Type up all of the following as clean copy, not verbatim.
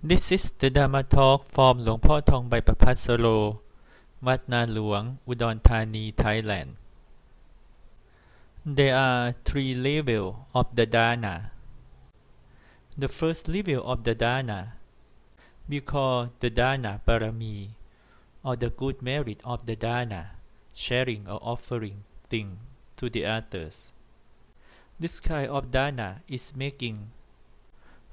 This is the Dharma talk from Laungphor Thongbai Phassaro, Wat Naluang, UdonThani, Thailand. There are three levels of the dharma. The first level of the dharma we call the dharma parami, or the good merit of the dharma, sharing or offering things to the others. This kind of dharma is making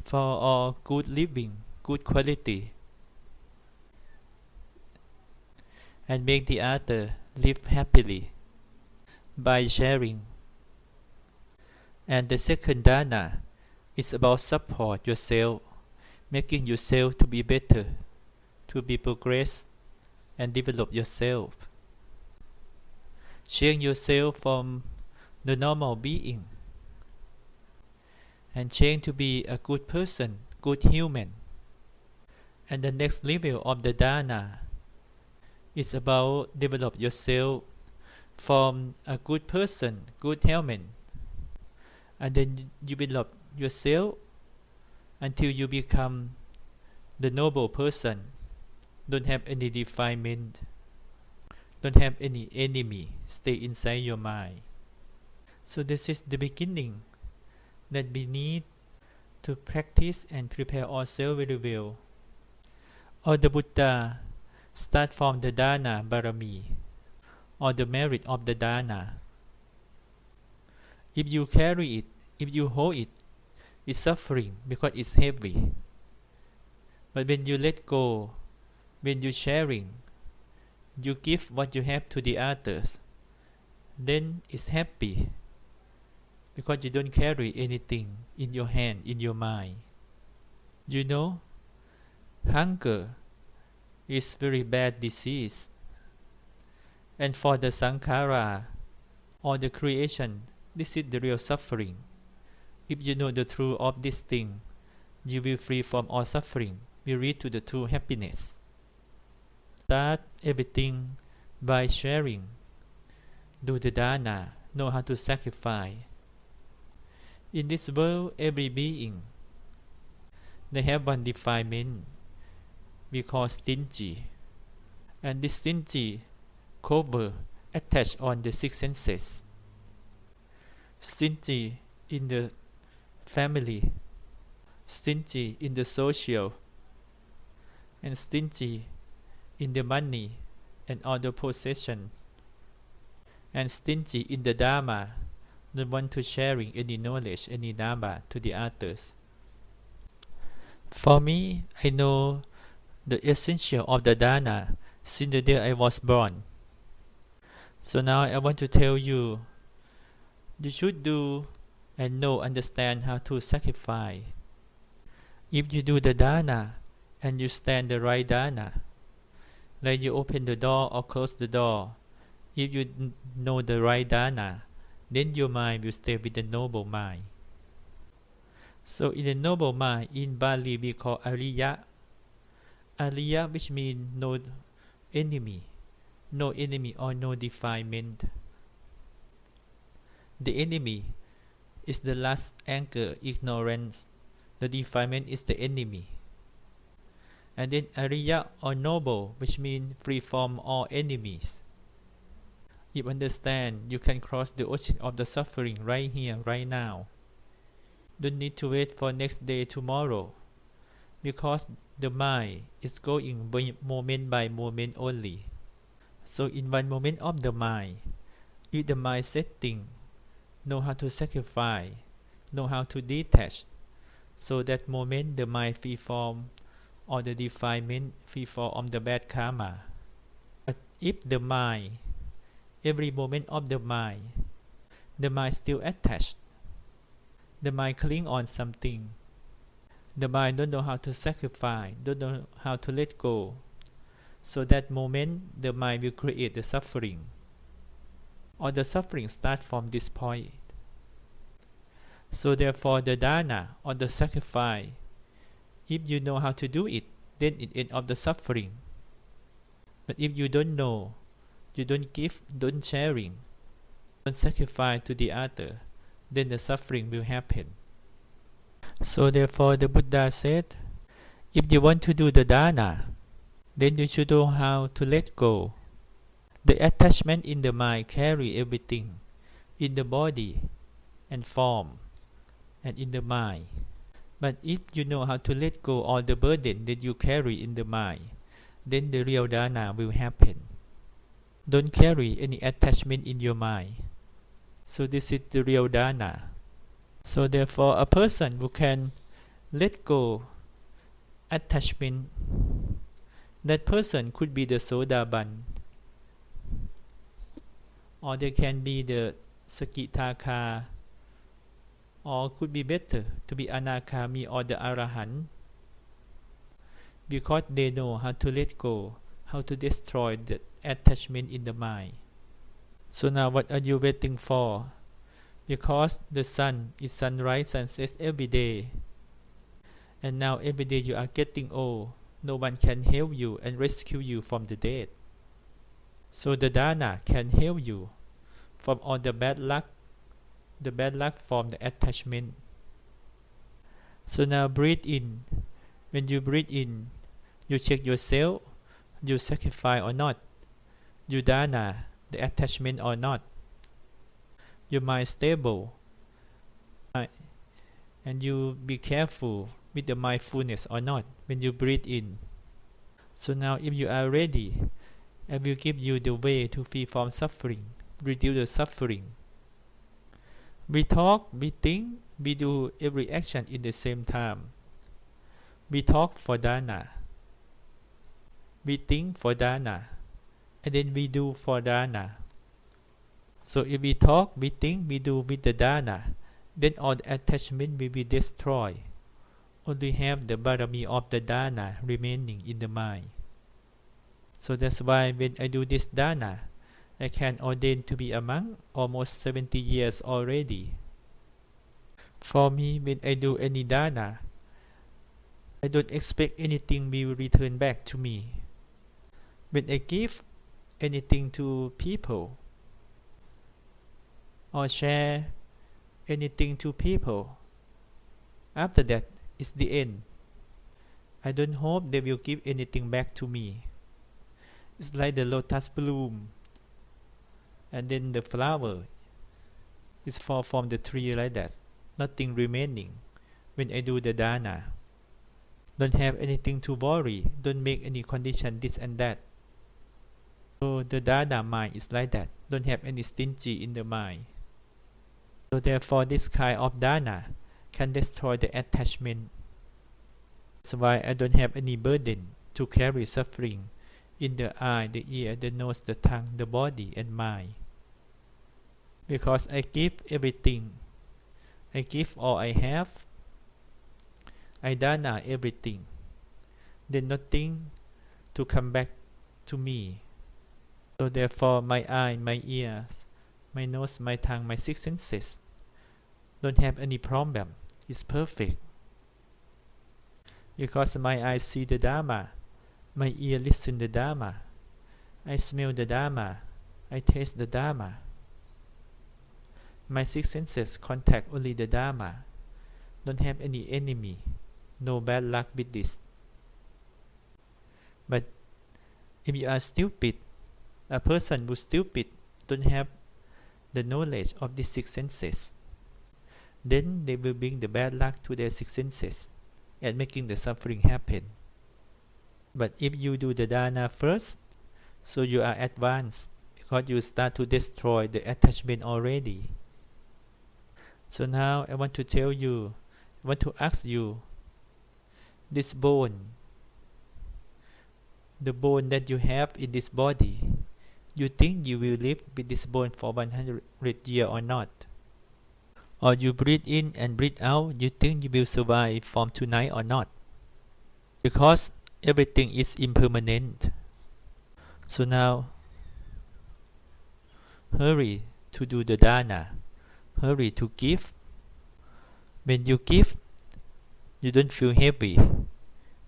for all good living, good quality, and make the other live happily by sharing. And the second dharma is about support yourself, making yourself to be better, to be progress and develop yourself. Change yourself from the normal being and change to be a good person, good human. And the next level of the dharma is about develop yourself from a good person, good human, and then you develop yourself until you become the noble person. Don't have any defilement, don't have any enemy stay inside your mind. So this is the beginning that we need to practice and prepare ourselves very well. Or the Buddha start from the dharma parami, or the merit of the dharma. If you carry it, if you hold it, it's suffering because it's heavy. But when you let go, when you sharing, you give what you have to the others, then it's happy because you don't carry anything in your hand, in your mind. You know, hunger is very bad disease, and for the sankhara or the creation, this is the real suffering. If you know the truth of this thing, you will free from all suffering, will reach to the true happiness. Start everything by sharing. Do the dharma, know how to sacrifice. In this world, every being, they have one defilement we call stingy, and this stingy cover attached on the six senses. Stingy in the family, stingy in the social, and stingy in the money and other possession, and stingy in the dharma, don't want to sharing any knowledge, any dharma to the others. For me, I know the essential of the dharma since the day I was born. So now I want to tell you, you should do and know, understand how to sacrifice. If you do the dharma and you stand the right dharma, like you open the door or close the door, if you know the right dharma, then your mind will stay with the noble mind. So in the noble mind, in Bali we call Ariya. Ariya, which means no enemy or no defilement. The enemy is the last anger, ignorance. The defilement is the enemy. And then Ariya or noble, which means free from all enemies. You understand, you can cross the ocean of the suffering right here, right now. Don't need to wait for next day, tomorrow, because the mind is going moment by moment only. So in one moment of the mind, if the mind setting, know how to sacrifice, know how to detach, so that moment the mind free from all the defilement, free from the bad karma. But if the mind, every moment of the mind still attached, the mind cling on something, the mind don't know how to sacrifice, don't know how to let go, so that moment the mind will create the suffering, or the suffering start from this point. So therefore the dharma or the sacrifice, if you know how to do it, then it ends up the suffering. But if you don't know, you don't give, don't sharing, don't sacrifice to the other, then the suffering will happen. So therefore the Buddha said, If you want to do the dharma, then you should know how to let go. The attachment in the mind carry everything in the body and form and in the mind. But if you know how to let go all the burden that you carry in the mind, then the real dharma will happen. Don't carry any attachment in your mind. So this is the real dharma. So therefore, a person who can let go attachment, that person could be the Sodaban, or they can be the Sakitaka, or could be better to be Anakami or the Arahant, because they know how to let go, how to destroy the attachment in the mind. So now what are you waiting for? Because the sun is sunrise, sunset every day, and now every day you are getting old. No one can help you and rescue you from the dead. So the dharma can help you from all the bad luck from the attachment. So now breathe in. When you breathe in, you check yourself, you sacrifice or not, you dharma the attachment or not, your mind stable, and you be careful with the mindfulness or not when you breathe in. So now if you are ready, I will give you the way to free from suffering, reduce the suffering. We talk, we think, we do every action in the same time. We talk for dharma, we think for dharma, and then we do for dharma. So if we talk, we think, we do with the dharma, then all the attachment will be destroyed. Only have the barami of the dharma remaining in the mind. So that's why when I do this dharma, I can ordain to be a monk almost 70 years already. For me, when I do any dharma, I don't expect anything will return back to me. When I give anything to people or share anything to people, after that is the end. I don't hope they will give anything back to me. It's like the lotus bloom, and then the flower is fall from the tree like that. Nothing remaining when I do the dharma. Don't have anything to worry. Don't make any condition this and that. So the dharma mind is like that. Don't have any stingy in the mind. So therefore this kind of dharma can destroy the attachment. That's why I don't have any burden to carry suffering in the eye, the ear, the nose, the tongue, the body and mind. Because I give everything. I give all I have. I dharma everything. Then nothing to come back to me. So therefore my eye, my ears, my nose, my tongue, my six senses don't have any problem. It's perfect. Because my eyes see the dharma, my ear listen the dharma, I smell the dharma, I taste the dharma. My six senses contact only the dharma. Don't have any enemy, no bad luck with this. But if you are stupid, a person who's stupid don't have the knowledge of these six senses, then they will bring the bad luck to their six senses and making the suffering happen. But if you do the dharma first, so you are advanced because you start to destroy the attachment already. So now I want to tell you, I want to ask you, this bone, the bone that you have in this body, you think you will live with this bone for 100 years or not? Or you breathe in and breathe out, you think you will survive from tonight or not? Because everything is impermanent. So now, hurry to do the dharma. Hurry to give. When you give, you don't feel heavy.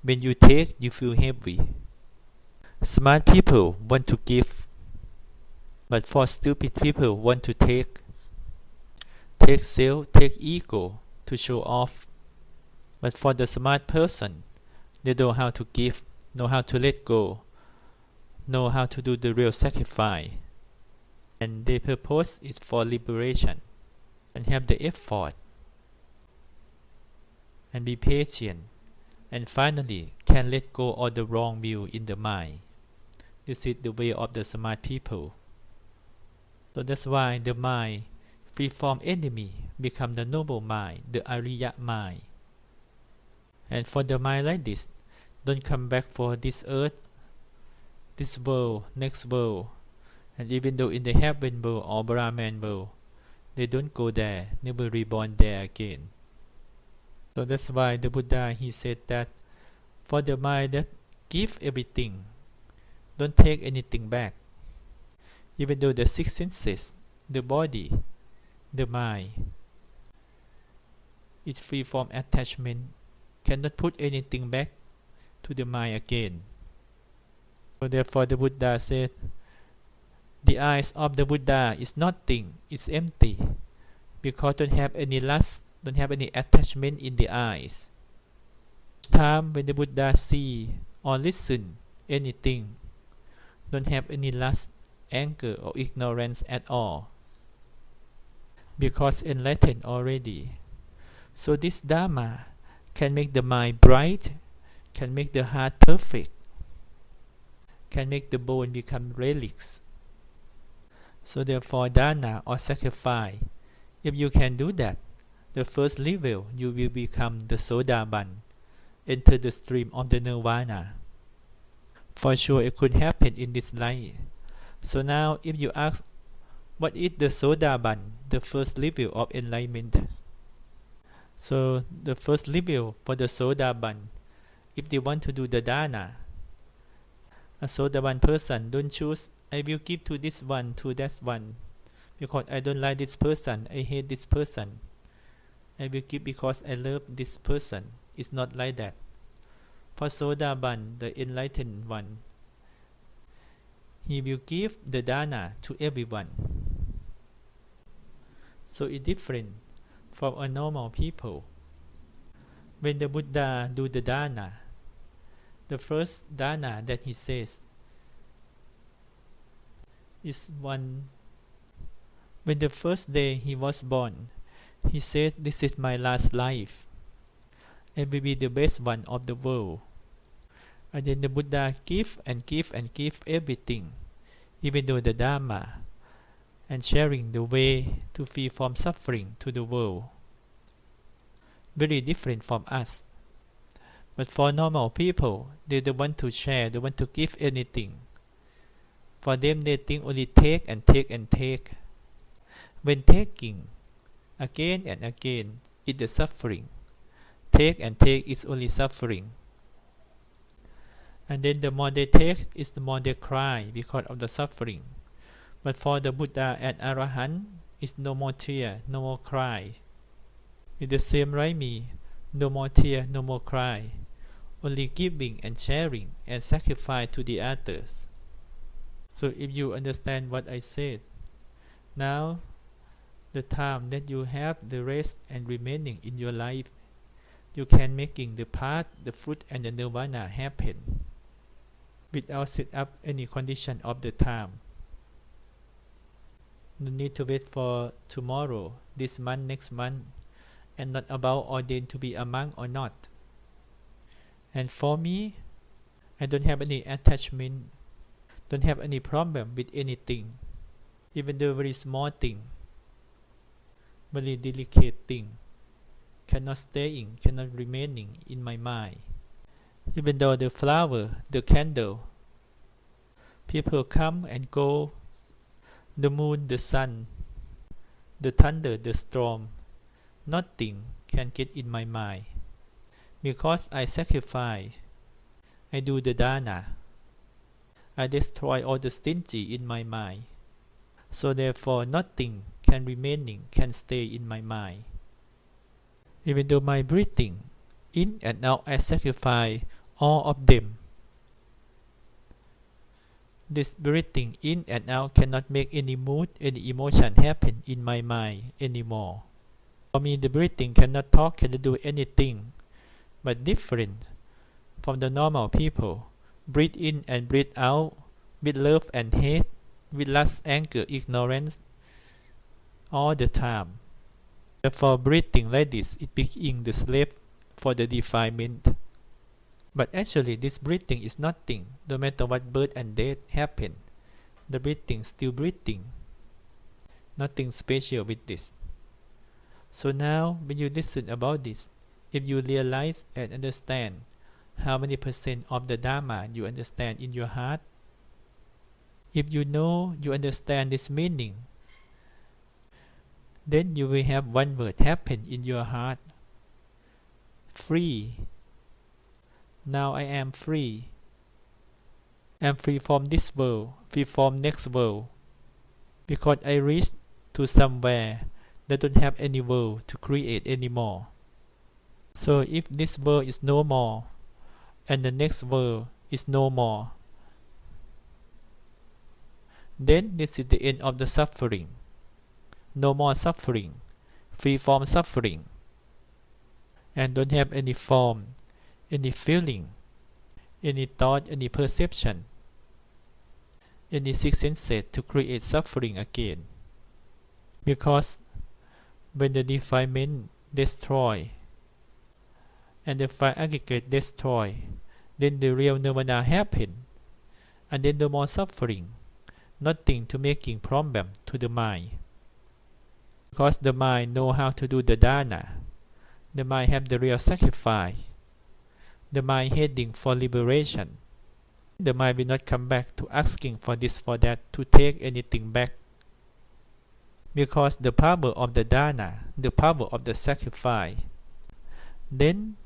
When you take, you feel heavy. Smart people want to give, but for stupid people want to take. Take self, take ego to show off. But for the smart person, They know how to give, know how to let go, know how to do the real sacrifice. And their purpose is for liberation, and have the effort, and be patient, and finally can let go of the wrong view in the mind. This is the way of the smart people. So that's why the mind free from enemy become the noble mind, the Ariya mind. And for the mind like this, don't come back for this earth, this world, next world. And even though in the heaven world or Brahman world, they don't go there, never reborn there again. So that's why the Buddha, he said that for the mind that give everything, don't take anything back. Even though the six senses, the body, the mind, is free from attachment, cannot put anything back to the mind again. So therefore the Buddha said, the eyes of the Buddha is nothing, it's empty, because don't have any lust, don't have any attachment in the eyes. Time when the Buddha see or listen anything, don't have any lust, anger or ignorance at all, because enlightened already. So this dharma can make the mind bright, can make the heart perfect, can make the bone become relics. So therefore dana or sacrifice, if you can do that, the first level you will become the Sodaban, enter the stream of the nirvana. For sure it could happen in this life. So now if you ask, what is the Sodaban, the first level of enlightenment? So the first level for the Sodaban, if they want to do the dana, a Sodaban person don't choose, I will give to this one, to that one, because I don't like this person, I hate this person. I will give because I love this person. It's not like that. For Sodaban, the enlightened one, he will give the dana to everyone. So it's different from a normal people. When the Buddha do the dana, the first dana that he says is one. When the first day he was born, he said, this is my last life. I will be the best one of the world. And then the Buddha give and give and give everything, even though the dharma, and sharing the way to free from suffering to the world. Very different from us. But for normal people, they don't want to share, they want to give anything. For them, they think only take and take and take. When taking again and again is the suffering. Take and take is only suffering. And then the more they take is the more they cry because of the suffering. But for the Buddha and Arahant, it's no more tear, no more cry. It's the same like me, no more tear, no more cry. Only giving and sharing and sacrifice to the others. So if you understand what I said, now the time that you have the rest and remaining in your life, you can making the path, the fruit and the nirvana happen without set up any condition of the time. No need to wait for tomorrow, this month, next month, and not about ordained to be a monk or not. And for me, I don't have any attachment, don't have any problem with anything, even the very small thing, very delicate thing, cannot staying, cannot remaining in my mind. Even though the flower, the candle, people come and go, the moon, the sun, the thunder, the storm, nothing can get in my mind. Because I sacrifice, I do the dana, I destroy all the stingy in my mind. So therefore nothing can remaining, can stay in my mind. Even though my breathing, in and out, I sacrifice all of them. This breathing in and out cannot make any mood, any emotion happen in my mind anymore. For me, the breathing cannot talk, cannot do anything, but different from the normal people. Breathe in and breathe out with love and hate, with lust, anger, ignorance all the time. Therefore, breathing like this, it being the slave for the defilement. But actually, this breathing is nothing. No matter what birth and death happen, the breathing still breathing. Nothing special with this. So now, when you listen about this, if you realize and understand how many percent of the dharma you understand in your heart, if you know, you understand this meaning, then you will have one word happen in your heart: free. Now I am free. I am free from this world, free from next world, because I reached to somewhere that don't have any world to create anymore. So if this world is no more, and the next world is no more, then this is the end of the suffering. No more suffering, free from suffering, and don't have any form, any feeling, any thought, any perception, any six senses to create suffering again. Because when the defilement destroy and the five aggregate destroy, then the real nirvana happen, and then no more suffering, nothing to making problem to the mind. Because the mind know how to do the dharma, the mind have the real sacrifice, the mind heading for liberation. The mind will not come back to asking for this, for that, to take anything back. Because the power of the dharma, the power of the sacrifice, then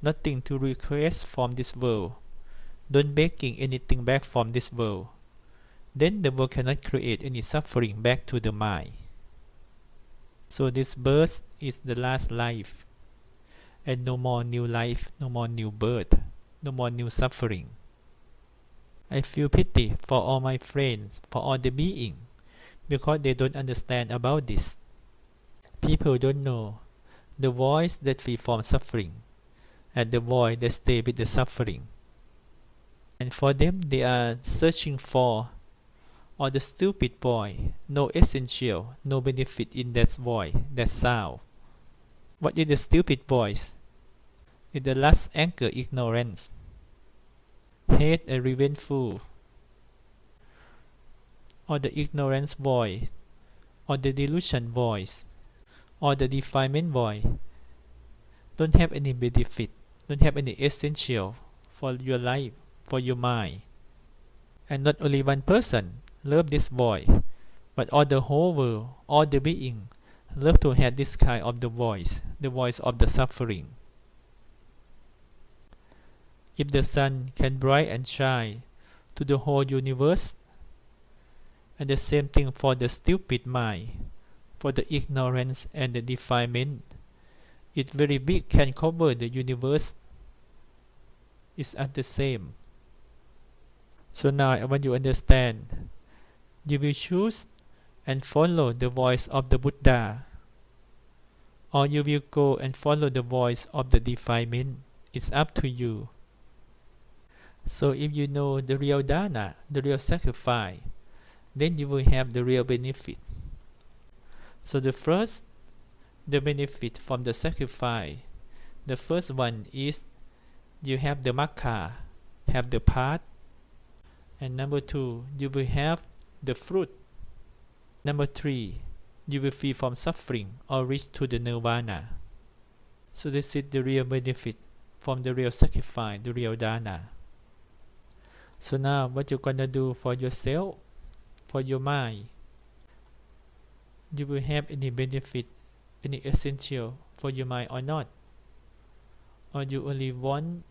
nothing to request from this world, don't begging anything back from this world, then the world cannot create any suffering back to the mind. So this birth is the last life, and no more new life, no more new birth, no more new suffering. I feel pity for all my friends, for all the beings, because they don't understand about this. People don't know the voice that free from suffering, and the voice that stay with the suffering. And for them, they are searching for or the stupid voice, no essential, no benefit in that voice, that sound. What is the stupid voice? It's the lust, anger, ignorance, hate and revengeful, or the ignorance voice, or the delusion voice, or the defilement voice. Don't have any benefit, don't have any essential for your life, for your mind. And not only one person love this voice, but all the whole world, all the being love to have this kind of the voice of the suffering. If the sun can bright and shine to the whole universe, and the same thing for the stupid mind, for the ignorance and the defilement, it very big, can cover the universe, is at the same. So now I want you to understand, you will choose and follow the voice of the Buddha, or you will go and follow the voice of the defilement. It's up to you. So if you know the real dharma, the real sacrifice, then you will have the real benefit. So the benefit from the sacrifice, the first one is you have the makkha, have the path, and number two, you will have the fruit. Number three, you will free from suffering or reach to the nirvana. So this is the real benefit from the real sacrifice, the real dharma. So now what you're gonna do for yourself, for your mind, you will have any benefit, any essential for your mind or not? Or you only want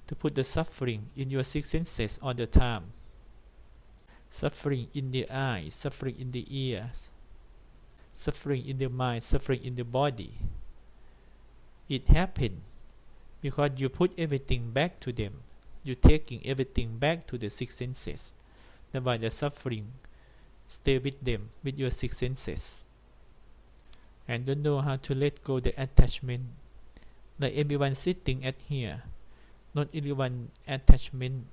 to put the suffering in your six senses all the time? Suffering in the eyes, suffering in the ears, suffering in the mind, suffering in the body. It happened because you put everything back to them. You're taking everything back to the six senses. That's why the suffering stay with them, with your six senses. And don't know how to let go the attachment. Like everyone sitting at here, Not everyone attachment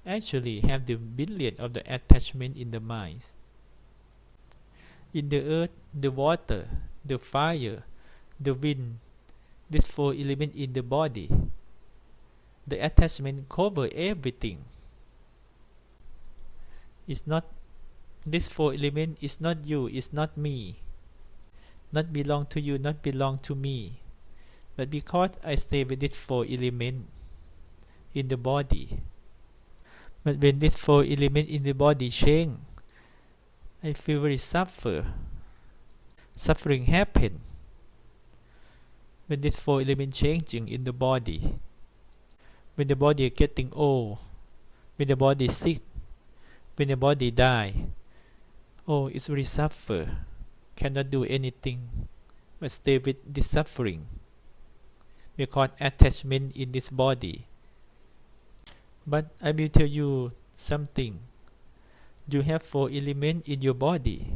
actually have the billion of the attachment in the mind. In the earth, the water, the fire, the wind, these four elements in the body, the attachment cover everything. It's not this four element is not you, it's not me, not belong to you, not belong to me. But because I stay with this four element in the body, but when this four element in the body change, I feel very suffering happen. When this four element changing in the body, when the body getting old, when the body sick, when the body die, oh, it's very suffer, cannot do anything, but stay with this suffering, because attachment in this body. But I will tell you something. You have four elements in your body.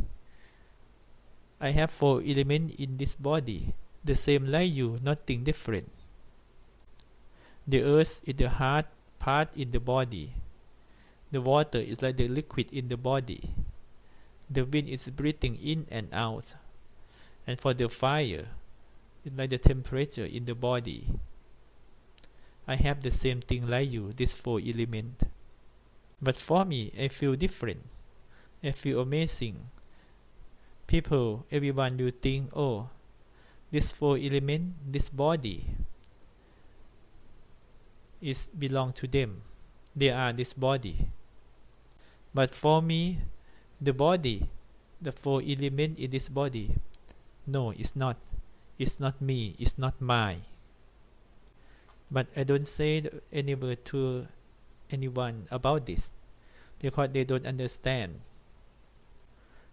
I have four elements in this body, the same like you, nothing different. The earth is the hard part in the body. The water is like the liquid in the body. The wind is breathing in and out. And for the fire, it's like the temperature in the body. I have the same thing like you, these four elements. But for me, I feel different. I feel amazing. People, everyone will think, oh, this four element, this body, is belong to them. They are this body. But for me, the body, the four element in this body, no, it's not. It's not me. It's not mine. But I don't say any word to anyone about this, because they don't understand.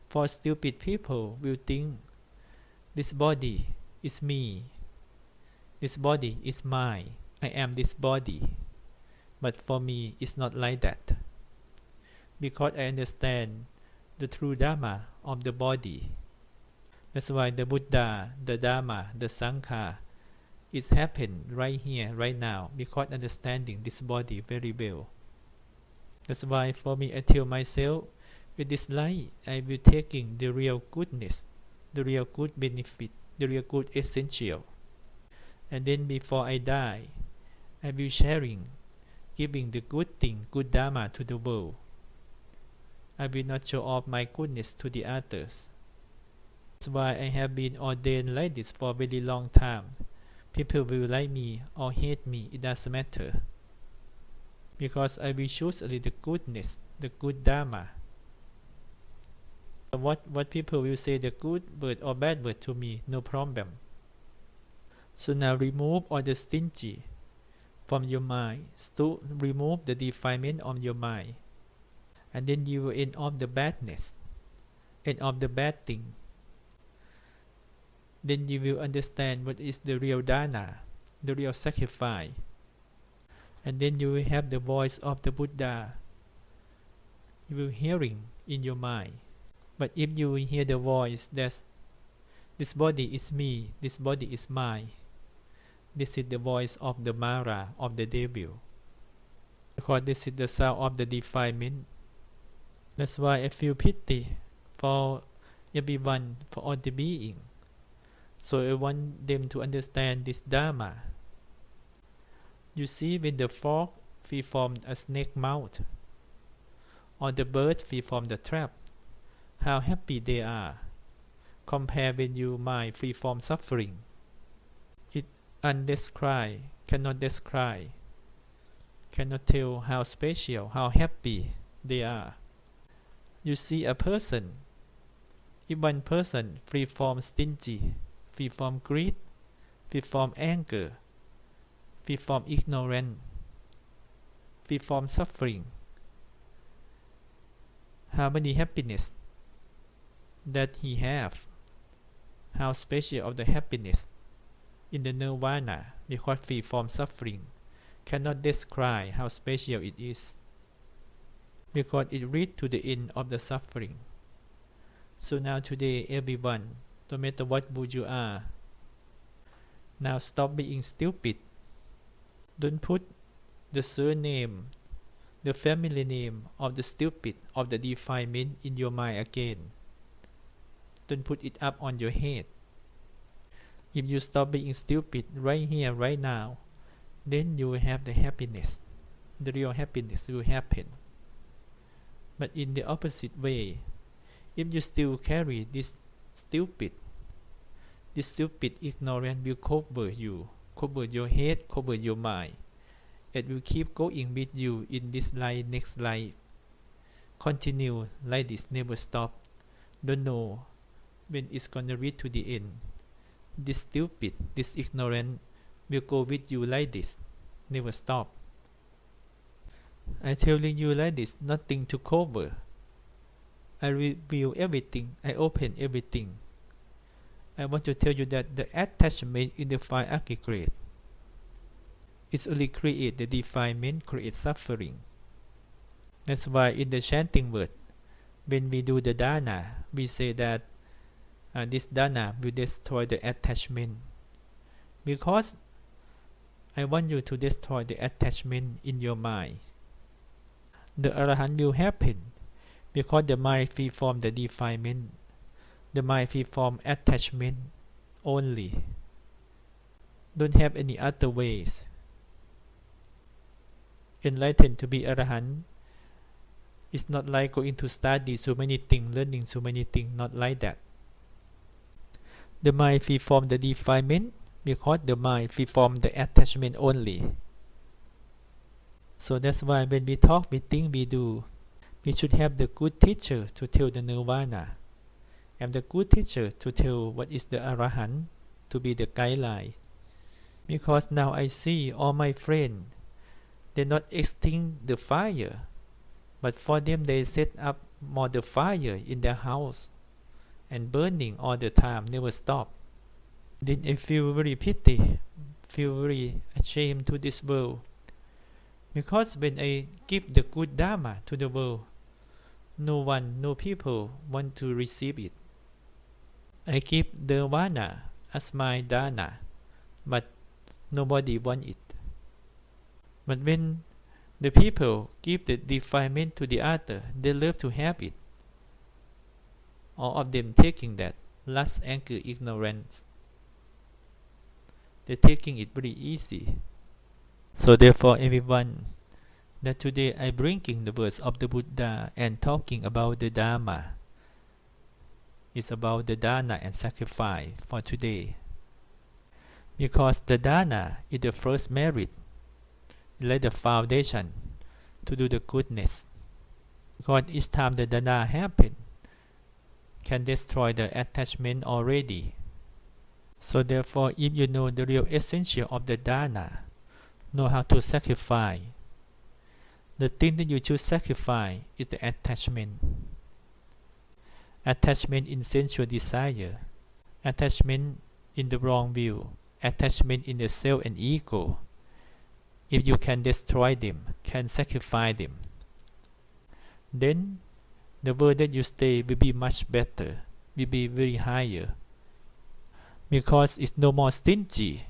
For stupid people will think this body is me, this body is mine, I am this body. But for me, it's not like that, because I understand the true dharma of the body. That's why the Buddha, the Dharma, the Sangha is happen right here, right now, because understanding this body very well. That's why for me, I tell myself, with this life, I will taking the real goodness, the real good benefit, the real good essential. And then before I die, I will sharing, giving the good thing, good Dharma to the world. I will not show off my goodness to the others. That's why I have been ordained like this for a very long time. People will like me or hate me, it doesn't matter. Because I will choose only the goodness, the good Dharma. What people will say the good word or bad word to me, no problem. So now remove all the stingy from your mind. Still remove the defilement of your mind. And then you will end off the badness, end off the bad thing. Then you will understand what is the real dana, the real sacrifice. And then you will have the voice of the Buddha. You will hearing in your mind. But if you hear the voice that this body is me, this body is mine, this is the voice of the Mara, of the devil. Because this is the sound of the defilement. That's why I feel pity for everyone, for all the being. So I want them to understand this Dharma. You see, when the frog free from a snake mouth, or the bird free from the trap, how happy they are, compared when you mind free from suffering. It undescribed, cannot describe, cannot tell how special, how happy they are. You see a person, if one person free from stingy, free from greed, free from anger, free from ignorance, free from suffering, how many happiness that he have, how special of the happiness in the nirvana, because free from suffering, cannot describe how special it is, because it leads to the end of the suffering. So now today, everyone, no matter what mood you are, now stop being stupid. Don't put the surname, the family name of the stupid, of the defilement in your mind again. Don't put it up on your head. If you stop being stupid right here, right now, then you will have the happiness. The real happiness will happen. But in the opposite way, if you still carry this stupid ignorance will cover you, cover your head, cover your mind. It will keep going with you in this life, next life. Continue like this, never stop. Don't know when it's gonna reach to the end. This stupid, this ignorant will go with you like this, never stop. I telling you like this, nothing to cover. I reveal everything, I open everything. I want to tell you that the attachment in the five aggregate is only create the defilement, create suffering. That's why in the chanting word, when we do the dharna, we say that this dharna will destroy the attachment. Because I want you to destroy the attachment in your mind. The arahant will happen because the mind free from the defilement, the mind free from attachment only. Don't have any other ways. Enlightened to be arahant is not like going to study so many things, learning so many things, not like that. The mind free from the defilement because the mind free from the attachment only. So that's why when we talk, we think, we do, we should have the good teacher to tell the nirvana, and the good teacher to tell what is the arahant, to be the guideline. Because now I see all my friends, they not extinct the fire, but for them they set up more the fire in their house and burning all the time, never stop. Then I feel very pity, feel very ashamed to this world. Because when I give the good dharma to the world, no people want to receive it. I give nirvana as my dharma, but nobody want it. But when the people give the defilement to the other, they love to have it. All of them taking that lust, anger, ignorance. They're taking it very easy. So therefore, everyone, that today I bringing the words of the Buddha and talking about the Dharma. It's about the dana and sacrifice for today. Because the dana is the first merit, like the foundation to do the goodness. Because each time the dana happen, can destroy the attachment already. So therefore, if you know the real essential of the dana, know how to sacrifice, the thing that you should sacrifice is the attachment. Attachment in sensual desire, attachment in the wrong view, attachment in the self and ego. If you can destroy them, can sacrifice them, then the world that you stay will be much better, will be very higher. Because it's no more stingy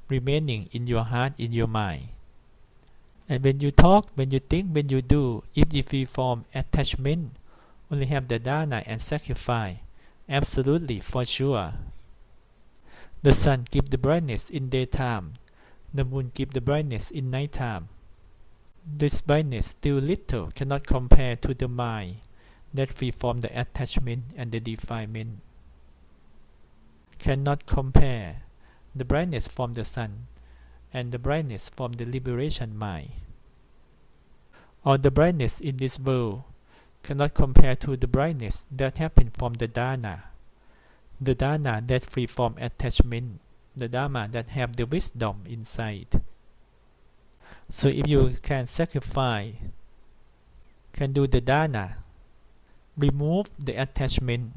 remaining in your heart, in your mind. And when you talk, when you think, when you do, if you free from attachment, only have the dana and sacrifice, absolutely, for sure. The sun gives the brightness in daytime, the moon gives the brightness in nighttime. This brightness still little, cannot compare to the mind that free from the attachment and the defilement. Cannot compare the brightness from the sun and the brightness from the liberation mind. Or the brightness in this world cannot compare to the brightness that happen from the dana that free from attachment, the dharma that have the wisdom inside. So if you can sacrifice, can do the dana, remove the attachment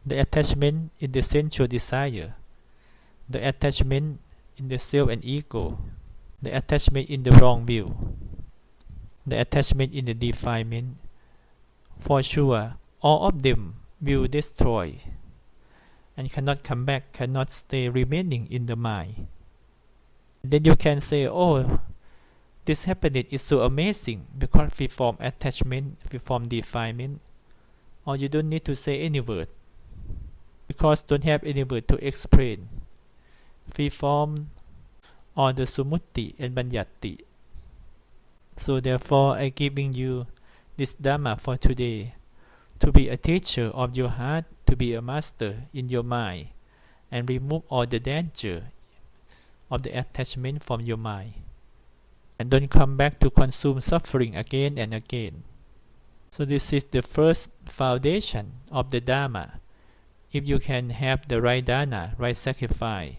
in the sensual desire, the attachment in the self and ego, the attachment in the wrong view, the attachment in the defilement, for sure all of them will destroy and cannot come back, cannot stay remaining in the mind. Then you can say, oh, This happiness is so amazing because free from attachment, free from defilement, or you don't need to say any word because don't have any word to explain. Free from all the sumutti and banyati. So therefore I giving you this dharma for today, to be a teacher of your heart, to be a master in your mind, and remove all the danger of the attachment from your mind. And don't come back to consume suffering again and again. So this is the first foundation of the Dharma. If you can have the right dana, right sacrifice,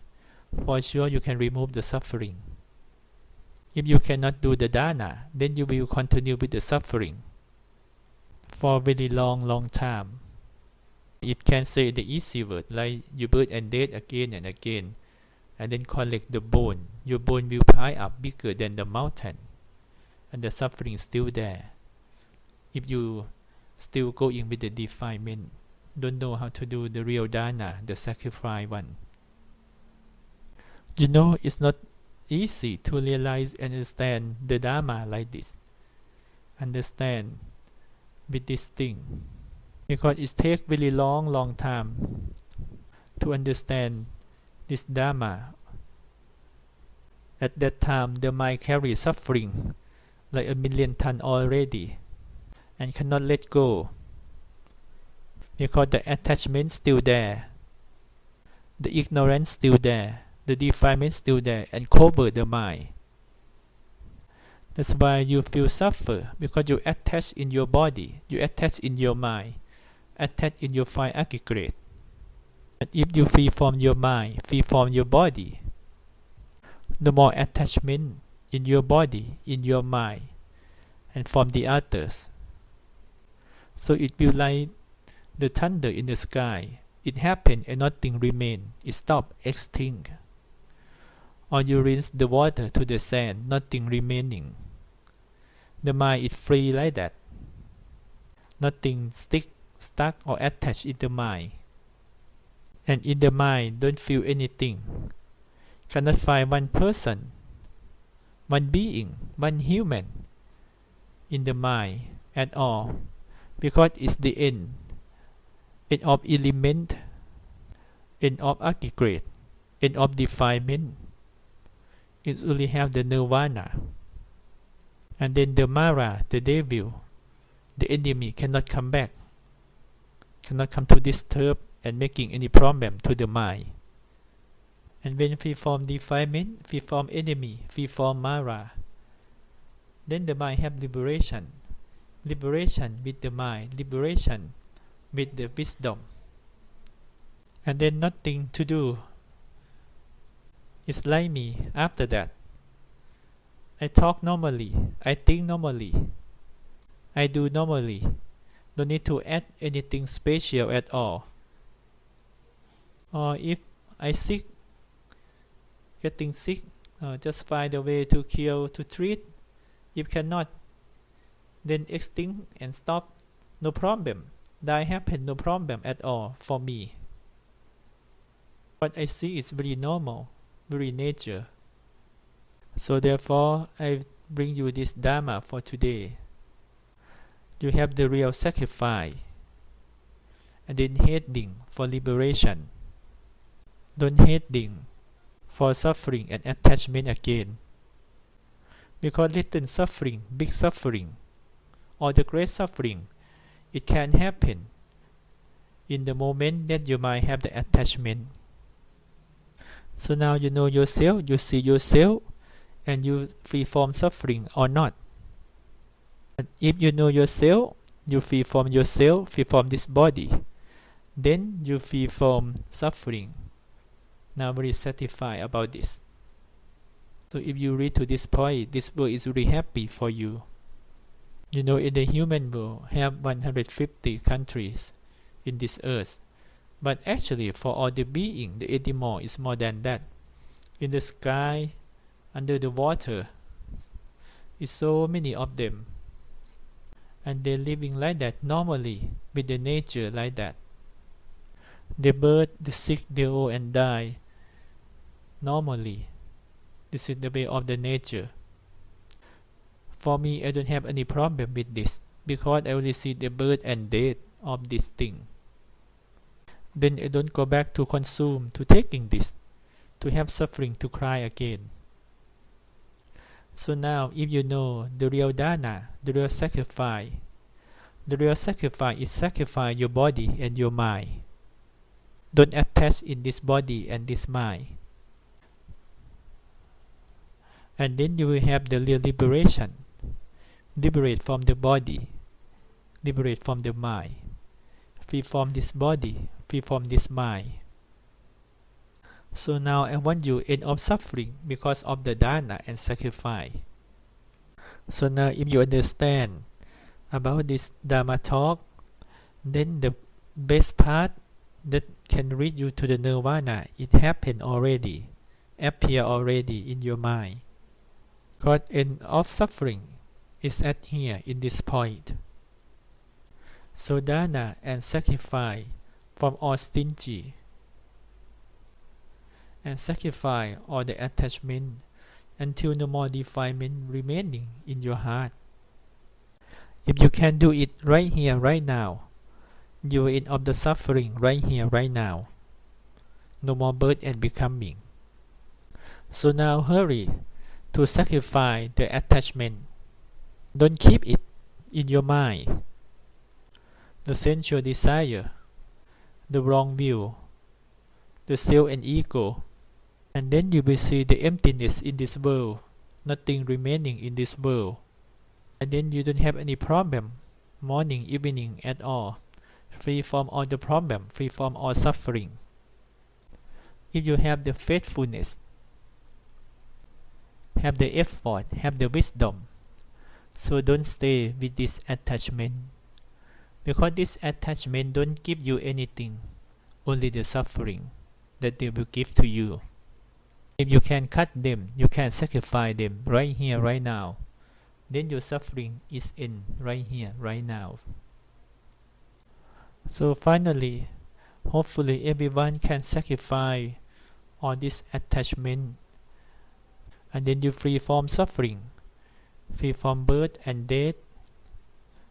for sure you can remove the suffering. If you cannot do the dana, then you will continue with the suffering for a very long time. It can say the easy word like you birth and dead again and again, and then collect the bone. Your bone will pile up bigger than the mountain, and the suffering is still there. If you still going with the defilement, don't know how to do the real dana, the sacrifice one. You know, it's not easy to realize and understand the Dharma like this. Understand with this thing, because it takes really long time to understand this Dharma. At that time, the mind carries suffering like 1,000,000 tons already, and cannot let go, because the attachment still there, the ignorance still there, the defilement still there, and cover the mind. That's why you feel suffer, because you attach in your body, you attach in your mind, attach in your five aggregate. But if you free from your mind, free from your body, no more attachment in your body, in your mind, and from the others. So it will like the thunder in the sky. It happened and nothing remain. It stop, extinct. Or you rinse the water to the sand, nothing remaining. The mind is free like that. Nothing stuck or attached in the mind. And in the mind, don't feel anything. Cannot find one person, one being, one human in the mind at all, because it's the end of element, end of aggregate, end of defilement. It only have the nirvana. And then the Mara, the devil, the enemy cannot come back, cannot come to disturb and making any problem to the mind. And when free from defilement, free from enemy, free from Mara, then the mind have liberation. Liberation with the mind, liberation with the wisdom. And then nothing to do. It's like me after that. I talk normally, I think normally, I do normally. Don't need to add anything special at all. Or if I sick, getting sick, just find a way to cure, to treat. If cannot, then extinct and stop, no problem. Die happen, no problem at all for me. What I see is very normal, very nature. So therefore, I bring you this Dharma for today. You have the real sacrifice, and then heading for liberation. Don't heading for suffering and attachment again. Because little suffering, big suffering, or the great suffering, it can happen in the moment that you might have the attachment. So now you know yourself, you see yourself, and you free from suffering or not. And if you know yourself, you free from yourself, free from this body, then you free from suffering. Now very satisfied about this. So if you read to this point, this world is really happy for you. You know, in the human world, have 150 countries in this earth. But actually, for all the being, the animal is more than that. In the sky, under the water, is so many of them. And they're living like that normally, with the nature like that. They birth, the sick, they old and die normally. This is the way of the nature. For me, I don't have any problem with this, because I only see the birth and death of this thing. Then I don't go back to consume, to taking this, to have suffering, to cry again. So now, if you know the real dana, the real sacrifice is sacrifice your body and your mind. Don't attach in this body and this mind. And then you will have the real liberation. Liberate from the body, liberate from the mind, free from this body, free from this mind. So now I want you end of suffering because of the dana and sacrifice. So now if you understand about this dharma talk, then the best part that can lead you to the nirvana, it happened already, appear already in your mind. God end of suffering is at here in this point. So dana and sacrifice from all stingy, and sacrifice all the attachment until no more defilement remaining in your heart. If you can do it right here, right now, you will end up the suffering right here, right now. No more birth and becoming. So now hurry to sacrifice the attachment. Don't keep it in your mind. The sensual desire, the wrong view, the self and ego. And then you will see the emptiness in this world, nothing remaining in this world. And then you don't have any problem, morning, evening at all, free from all the problem, free from all suffering. If you have the faithfulness, have the effort, have the wisdom, so don't stay with this attachment, because this attachment don't give you anything, only the suffering that they will give to you. If you can cut them, you can sacrifice them right here, right now, then your suffering is in right here, right now. So finally, hopefully everyone can sacrifice all this attachment, and then you free from suffering, free from birth and death.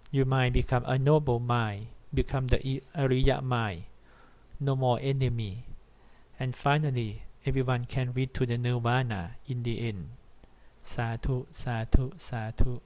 Your mind become a noble mind, become the Ariya mind, no more enemy. And finally, everyone can reach to the nirvana in the end. Sadhu, sadhu, sadhu.